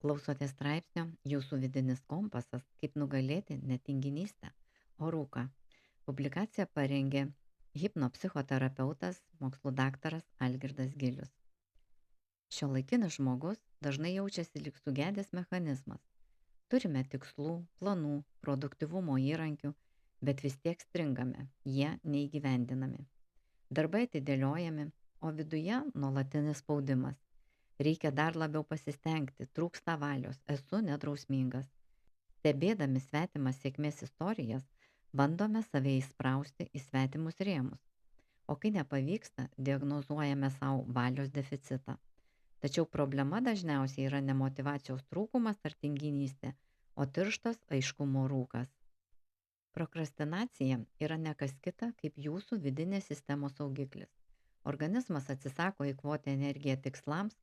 Klausote straipsnio Jūsų vidinis kompasas - kaip nugalėti netinginystę, o rūką. Publikaciją parengė hipnopsichoterapeutas, mokslų daktaras Algirdas Gilius. Šiuolaikinis žmogus dažnai jaučiasi lyg sugedęs mechanizmas. Turime tikslų, planų, produktyvumo įrankių, bet vis tiek stringame, jie neįgyvendinami. Darbai atidėliojami, o viduje nuolatinis spaudimas. Reikia dar labiau pasistengti, trūksta valios, esu nedrausmingas. Stebėdami svetimas sėkmės istorijas, bandome save įsprausti į svetimus rėmus. O kai nepavyksta, diagnozuojame savo valios deficitą. Tačiau problema dažniausiai yra ne motyvacijos trūkumas ar tinginystė, o tirštas aiškumo rūkas. Prokrastinacija yra ne kas kita kaip jūsų vidinės sistemos saugiklis. Organizmas atsisako eikvoti energiją tikslams,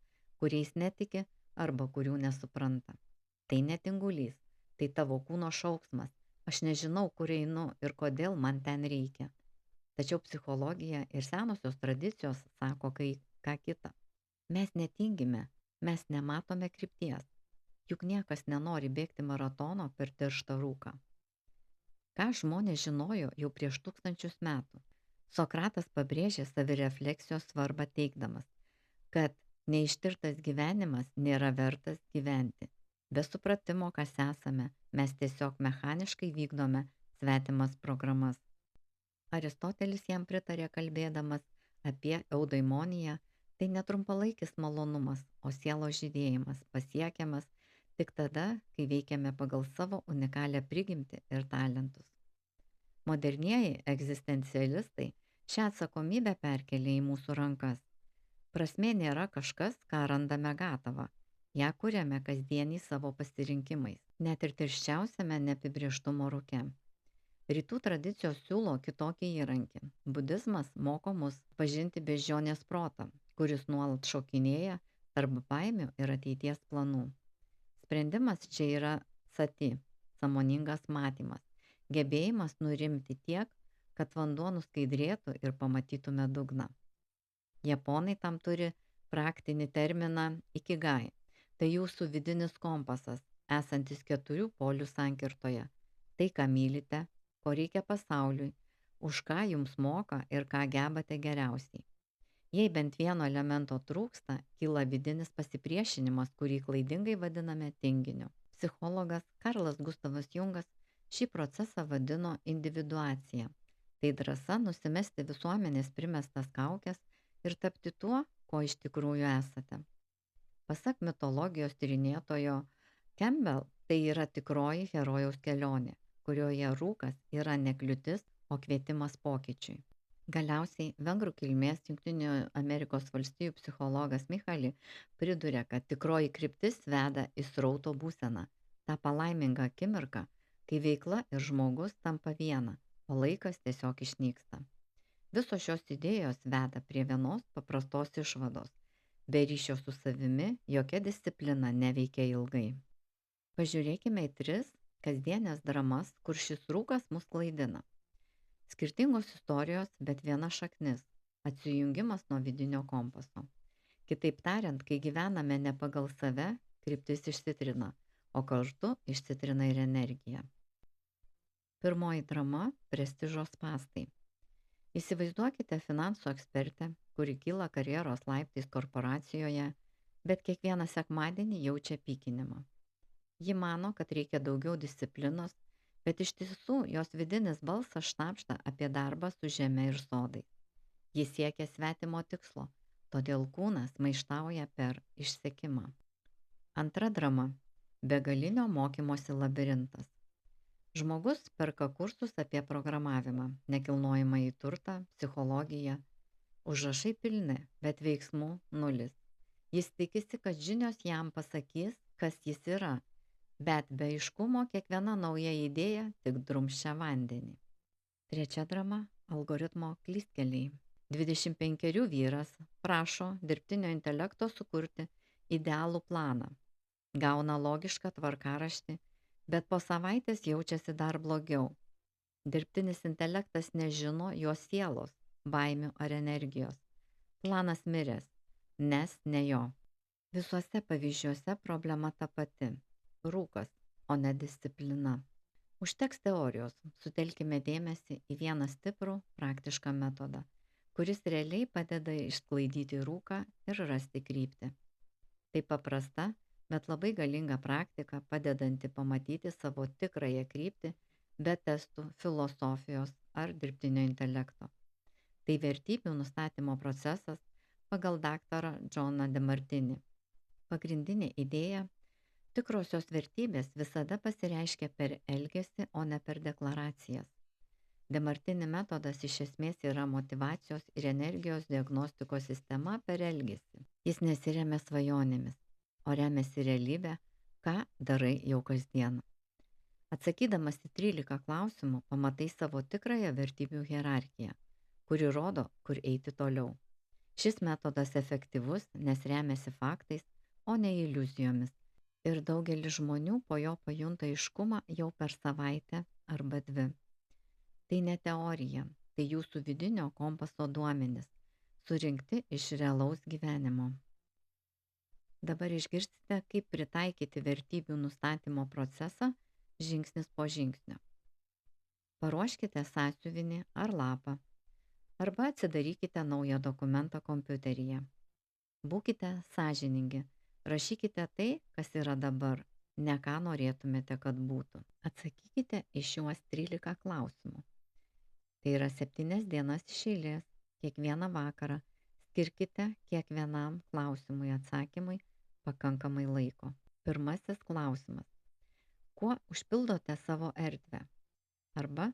kuriais netiki arba kurių nesupranta. Tai netingulys, tai tavo kūno šauksmas. Aš nežinau, kur einu ir kodėl man ten reikia. Tačiau psichologija ir senosios tradicijos sako ką kita. Mes netingime, mes nematome krypties. Juk niekas nenori bėgti maratono per tirštą rūką. Ką žmonės žinojo jau prieš 1000 metų? Sokratas pabrėžė savirefleksijos svarbą teigdamas, kad neištirtas gyvenimas nėra vertas gyventi. Be supratimo, kas esame, mes tiesiog mechaniškai vykdome svetimas programas. Aristotelis jam pritarė kalbėdamas apie eudaimoniją, tai netrumpalaikis malonumas, o sielos žydėjimas pasiekiamas tik tada, kai veikiame pagal savo unikalią prigimtį ir talentus. Modernieji egzistencialistai šią atsakomybę perkelia į mūsų rankas. Prasmė nėra kažkas, ką randame gatavą. Ją kuriame kasdienį savo pasirinkimais, net ir tirščiausiame neapibrėžtumo rūke. Rytų tradicijos siūlo kitokį įrankį. Budizmas moko mus pažinti beždžionės protą, kuris nuolat šokinėja tarp baimių ir ateities planų. Sprendimas čia yra sati, sąmoningas matymas, gebėjimas nurimti tiek, kad vanduo nuskaidrėtų ir pamatytume dugną. Japonai tam turi praktinį terminą ikigai. Tai jūsų vidinis kompasas, esantis 4 polių sankirtoje. Tai, ką mylite, ko reikia pasauliui, už ką jums moka ir ką gebate geriausiai. Jei bent vieno elemento trūksta, kyla vidinis pasipriešinimas, kurį klaidingai vadiname tinginiu. Psichologas Karlas Gustavas Jungas šį procesą vadino individuacija. Tai drąsa nusimesti visuomenės primestas kaukes ir tapti tuo, ko iš tikrųjų esate. Pasak mitologijos tyrinėtojo Campbell, tai yra tikroji herojaus kelionė, kurioje rūkas yra ne kliūtis, o kvietimas pokyčiui. Galiausiai vengrų kilmės Jungtinių Amerikos valstijų psichologas Michali priduria, kad tikroji kryptis veda į srauto būseną, tą palaimingą akimirką, kai veikla ir žmogus tampa viena, o laikas tiesiog išnyksta. Visos šios idėjos veda prie vienos paprastos išvados. Be ryšio su savimi jokia disciplina neveikia ilgai. Pažiūrėkime į 3 kasdienės dramas, kur šis rūkas mus klaidina. Skirtingos istorijos, bet viena šaknis – atsijungimas nuo vidinio kompaso. Kitaip tariant, kai gyvename ne pagal save, kryptis išsitrina, o kartu išsitrina ir energija. Pirmoji drama – prestižo spąstai. Įsivaizduokite finansų ekspertę, kuri kyla karjeros laiptais korporacijoje, bet kiekvieną sekmadienį jaučia pykinimą. Ji mano, kad reikia daugiau disciplinos, bet iš tiesų jos vidinis balsas šnabžda apie darbą su žeme ir sodais. Ji siekia svetimo tikslo, todėl kūnas maištauja per išsekimą. Antra drama – begalinio mokymosi labirintas. Žmogus perka kursus apie programavimą, nekilnojamąjį turtą, psichologiją. Užrašai pilni, bet veiksmų nulis. Jis tikisi, kad žinios jam pasakys, kas jis yra, bet be aiškumo kiekviena nauja idėja tik drumsčia vandenį. Trečia drama – algoritmo klystkeliai. 25 vyras prašo dirbtinio intelekto sukurti idealų planą. Gauna logišką tvarkaraštį, bet po savaitės jaučiasi dar blogiau. Dirbtinis intelektas nežino jo sielos, baimių ar energijos. Planas miręs, nes ne jo. Visuose pavyzdžiuose problema ta pati - rūkas, o ne disciplina. Užteks teorijos, sutelkime dėmesį į vieną stiprų, praktišką metodą, kuris realiai padeda išsklaidyti rūką ir rasti kryptį. Tai paprasta, bet labai galinga praktika, padedanti pamatyti savo tikrąją kryptį be testų, filosofijos ar dirbtinio intelekto. Tai vertybių nustatymo procesas pagal daktarą Džoną Demartinį. Pagrindinė idėja - tikrosios vertybės visada pasireiškia per elgesį, o ne per deklaracijas. Demartini metodas iš esmės yra motyvacijos ir energijos diagnostikos sistema per elgesį. Jis nesiremia svajonėmis, o remiasi realybę, ką darai jau kasdien. Atsakydamas į 13 klausimų, pamatai savo tikrąją vertybių hierarchiją, kuri rodo, kur eiti toliau. Šis metodas efektyvus, nes remiasi faktais, o ne iliuzijomis. Ir daugelis žmonių po jo pajunta aiškumą jau per savaitę arba 2. Tai ne teorija, tai jūsų vidinio kompaso duomenys, surinkti iš realaus gyvenimo. Dabar išgirsite, kaip pritaikyti vertybių nustatymo procesą žingsnis po žingsnio. Paruoškite sąsiuvinį ar lapą, arba atsidarykite naują dokumentą kompiuteryje. Būkite sąžiningi, rašykite tai, kas yra dabar, ne ką norėtumėte, kad būtų. Atsakykite į šiuos 13 klausimų. Tai yra 7 dienas iš eilės, kiekvieną vakarą. Skirkite kiekvienam klausimui atsakymui pakankamai laiko. Pirmasis klausimas. Kuo užpildote savo erdvę? Arba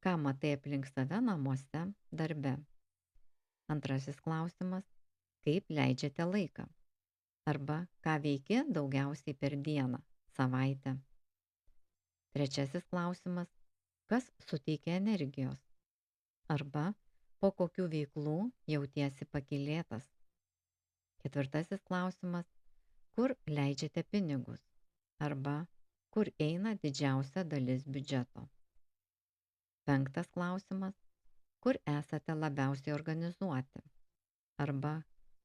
ką matai aplink save namuose, darbe? Antrasis klausimas. Kaip leidžiate laiką? Arba ką veiki daugiausiai per dieną, savaitę? Trečiasis klausimas. Kas suteikia energijos? Arba po kokių veiklų jautiesi pakylėtas? Ketvirtasis klausimas. Kur leidžiate pinigus? Arba kur eina didžiausia dalis biudžeto? Penktas klausimas. Kur esate labiausiai organizuoti? Arba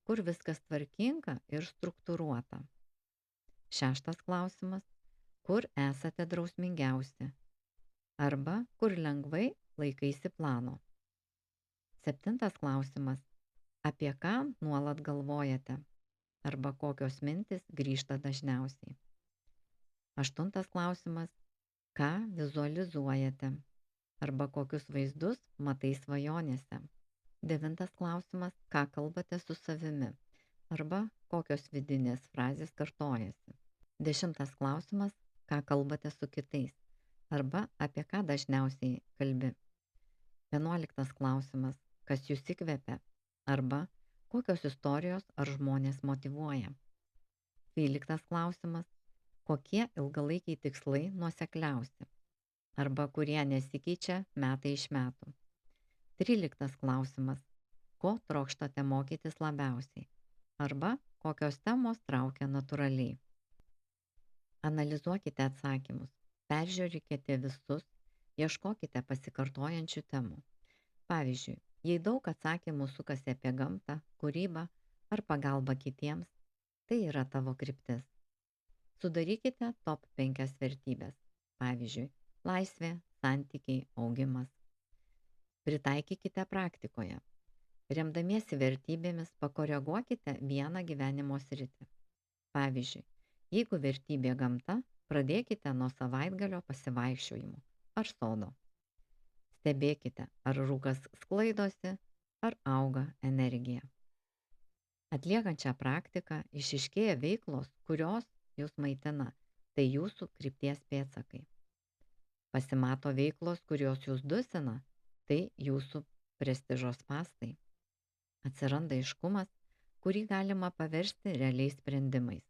kur viskas tvarkinga ir struktūruota? Šeštas klausimas. Kur esate drausmingiausi? Arba kur lengvai laikaisi plano? Septintas klausimas. Apie ką nuolat galvojate? Arba kokios mintis grįžta dažniausiai? Aštuntas klausimas. Ką vizualizuojate? Arba kokius vaizdus matai svajonėse? Devintas klausimas. Ką kalbate su savimi? Arba kokios vidinės frazės kartojasi? 10 klausimas. Ką kalbate su kitais? Arba apie ką dažniausiai kalbi? 11 klausimas. Kas jūs įkvepia? Arba kokios istorijos ar žmonės motyvuoja? 12 klausimas. Kokie ilgalaikiai tikslai nuosekliausi? Arba kurie nesikeičia metai iš metų? 13 klausimas. Ko trokštate mokytis labiausiai? Arba kokios temos traukia natūraliai? Analizuokite atsakymus, peržiūrėkite visus, ieškokite pasikartojančių temų. Pavyzdžiui, jei daug atsakymų sukasi apie gamtą, kūrybą ar pagalbą kitiems, tai yra tavo kryptis. Sudarykite top 5 vertybės. Pavyzdžiui, laisvė, santykiai, augimas. Pritaikykite praktikoje. Remdamiesi vertybėmis pakoreguokite vieną gyvenimo sritį. Pavyzdžiui, jeigu vertybė gamta, pradėkite nuo savaitgalio pasivaikščiojimų ar sodo. Stebėkite, ar rūkas sklaidosi, ar auga energija. Atliekant šią praktiką išryškėja veiklos, kurios jūs maitina, tai jūsų krypties pėdsakai. Pasimato veiklos, kurios jūs dusina, tai jūsų prestižo spąstai. Atsiranda aiškumas, kurį galima paversti realiais sprendimais.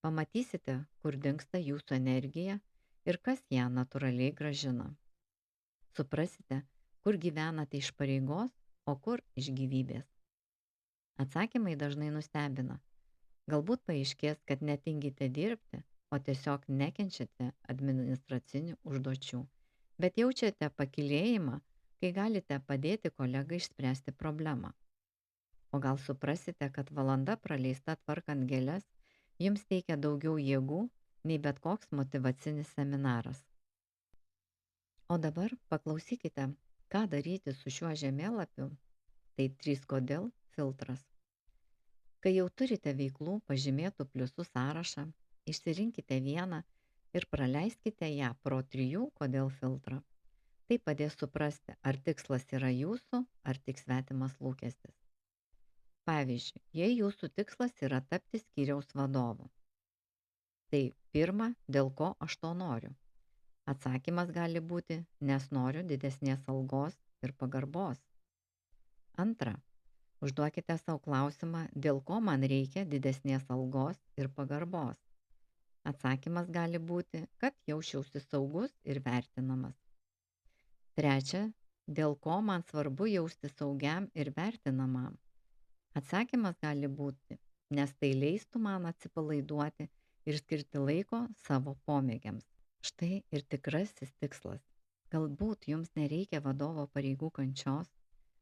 Pamatysite, kur dingsta jūsų energija ir kas ją natūraliai grąžina. Suprasite, kur gyvenate iš pareigos, o kur iš gyvybės. Atsakymai dažnai nustebina. Galbūt paaiškės, kad netingite dirbti, o tiesiog nekenčiate administracinių užduočių, bet jaučiate pakylėjimą, kai galite padėti kolegai išspręsti problemą. O gal suprasite, kad valanda praleista tvarkant gėles jums teikia daugiau jėgų nei bet koks motyvacinis seminaras. O dabar paklausykite, ką daryti su šiuo žemėlapiu. Tai 3 kodėl filtras. Kai jau turite veiklų pažymėtų pliusų sąrašą, išsirinkite vieną ir praleiskite ją pro 3 kodėl filtrą. Tai padės suprasti, ar tikslas yra jūsų, ar tik svetimas lūkestis. Pavyzdžiui, jei jūsų tikslas yra tapti skyriaus vadovu, tai pirma, dėl ko aš to noriu. Atsakymas gali būti, nes noriu didesnės algos ir pagarbos. Antra, užduokite savo klausimą, dėl ko man reikia didesnės algos ir pagarbos. Atsakymas gali būti, kad jausčiausi saugus ir vertinamas. Trečia, dėl ko man svarbu jausti saugiam ir vertinamam. Atsakymas gali būti, nes tai leistų man atsipalaiduoti ir skirti laiko savo pomėgiams. Štai ir tikrasis tikslas. Galbūt jums nereikia vadovo pareigų kančios,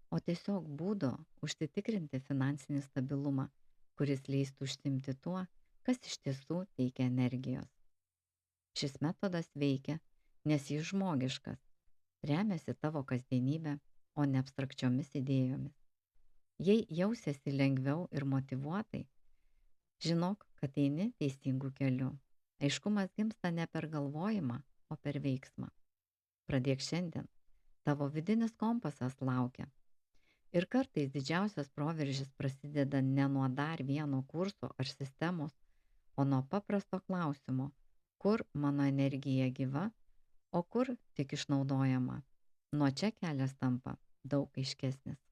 o tiesiog būdo užsitikrinti finansinį stabilumą, kuris leistų užsiimti tuo, kas iš tiesų teikia energijos. Šis metodas veikia, nes jis žmogiškas, remiasi tavo kasdienybę, o ne abstrakčiomis idėjomis. Jei jausiesi lengviau ir motyvuotai, žinok, kad eini teisingų kelių. Aiškumas gimsta ne per galvojimą, o per veiksmą. Pradėk šiandien. Tavo vidinis kompasas laukia. Ir kartais didžiausias proveržis prasideda ne nuo dar vieno kurso ar sistemos, o nuo paprasto klausimo, kur mano energija gyva, o kur tik išnaudojama. Nuo čia kelias tampa daug aiškesnis.